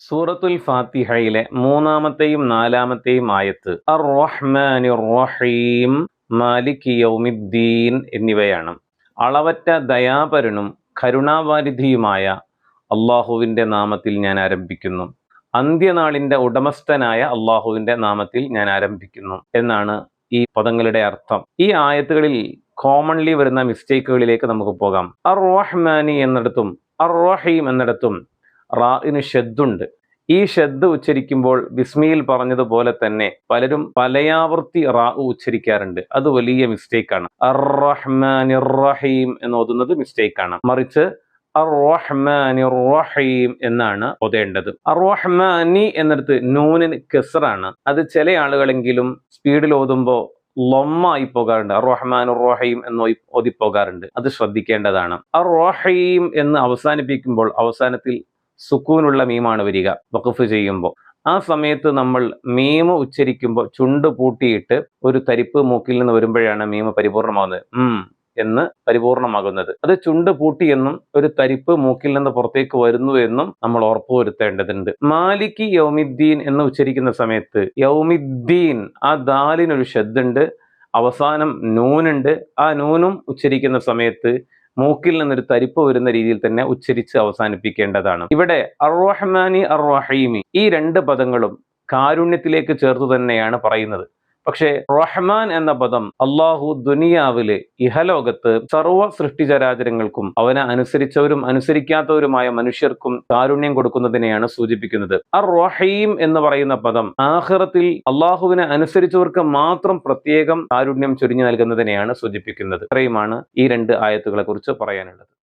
സൂറത്തുൽ ഫാത്തിഹയിലെ മൂന്നാമത്തെയും നാലാമത്തെയും ആയത്ത് അർ റഹ്മാനിർ റഹീം മാലിക് യൗമിദ്ദീൻ എന്നിവയാണ്. അളവറ്റ ദയാപരനും കരുണാവാരിധിയുമായ അള്ളാഹുവിൻ്റെ നാമത്തിൽ ഞാൻ ആരംഭിക്കുന്നു, അന്ത്യനാളിൻ്റെ ഉടമസ്ഥനായ അള്ളാഹുവിൻ്റെ നാമത്തിൽ ഞാൻ ആരംഭിക്കുന്നു എന്നാണ് ഈ പദങ്ങളുടെ അർത്ഥം. ഈ ആയത്തുകളിൽ കോമൺലി വരുന്ന മിസ്റ്റേക്കുകളിലേക്ക് നമുക്ക് പോകാം. അർ റഹ്മാനി എന്നിടത്തും അർ റഹീം എന്നിടത്തും റാഇന് ഷദ്ദുണ്ട്. ഈ ഷദ്ദ് ഉച്ചരിക്കുമ്പോൾ ബിസ്മിയിൽ പറഞ്ഞതുപോലെ തന്നെ പലരും പലയാവർത്തി റാ ഉച്ചരിക്കാറുണ്ട്. അത് വലിയ മിസ്റ്റേക്കാണ്. അർ റഹ്മാനിർ റഹീം എന്ന് ഓതുന്നത് മിസ്റ്റേക്കാണ്. മറിച്ച് അർ റഹ്മാനിർ റഹീം എന്നാണ് ഓതേണ്ടത്. അർ റഹ്മാനി എന്നിടത്ത് നൂനിന് കെസ്റാണ്. അത് ചില ആളുകളെങ്കിലും സ്പീഡിൽ ഓതുമ്പോൾ ലൊമ്മായി പോകാറുണ്ട്. അർ റഹ്മാനുർ റഹീം എന്ന് ഓതിപ്പോകാറുണ്ട്. അത് ശ്രദ്ധിക്കേണ്ടതാണ്. അർ റഹീം എന്ന് അവസാനിപ്പിക്കുമ്പോൾ അവസാനത്തിൽ സുക്കൂനുള്ള മീമാണ് വരിക വഖഫ് ചെയ്യുമ്പോൾ. ആ സമയത്ത് നമ്മൾ മീമ് ഉച്ചരിക്കുമ്പോൾ ചുണ്ട് പൂട്ടിയിട്ട് ഒരു തരിപ്പ് മൂക്കിൽ നിന്ന് വരുമ്പോഴാണ് മീമ് പരിപൂർണമാകുന്നത്. എന്ന് പരിപൂർണമാകുന്നത്. അത് ചുണ്ട് പൂട്ടി എന്നും ഒരു തരിപ്പ് മൂക്കിൽ നിന്ന് പുറത്തേക്ക് വരുന്നു എന്നും നമ്മൾ ഉറപ്പുവരുത്തേണ്ടതുണ്ട്. മാലിക് യൗമിദ്ദീൻ എന്ന് ഉച്ചരിക്കുന്ന സമയത്ത് യൗമിദ്ദീൻ, ആ ദാലിനൊരു ഷദ്ദുണ്ട്, അവസാനം നൂനുണ്ട്. ആ നൂനും ഉച്ചരിക്കുന്ന സമയത്ത് മൂക്കിൽ നിന്നൊരു തരിപ്പ് വരുന്ന രീതിയിൽ തന്നെ ഉച്ചരിച്ച് അവസാനിപ്പിക്കേണ്ടതാണ്. ഇവിടെ അർ റഹ്മാനി അർ റഹീമി ഈ രണ്ട് പദങ്ങളും കാരുണ്യത്തിലേക്ക് ചേർത്ത് തന്നെയാണ് പറയുന്നത്. പക്ഷേ റഹ്മാൻ എന്ന പദം അള്ളാഹു ദുനിയാവില് ഇഹലോകത്ത് സർവ്വ സൃഷ്ടിചരാചരങ്ങൾക്കും അവനെ അനുസരിച്ചവരും അനുസരിക്കാത്തവരുമായ മനുഷ്യർക്കും കാരുണ്യം കൊടുക്കുന്നതിനെയാണ് സൂചിപ്പിക്കുന്നത്. അർ റഹീം എന്ന് പറയുന്ന പദം ആഖിറത്തിൽ അള്ളാഹുവിനെ അനുസരിച്ചവർക്ക് മാത്രം പ്രത്യേകം കാരുണ്യം ചൊരിഞ്ഞു നൽകുന്നതിനെയാണ് സൂചിപ്പിക്കുന്നത്. ഇത്രയുമാണ് ഈ രണ്ട് ആയത്തുകളെ കുറിച്ച് പറയാനുള്ളത്.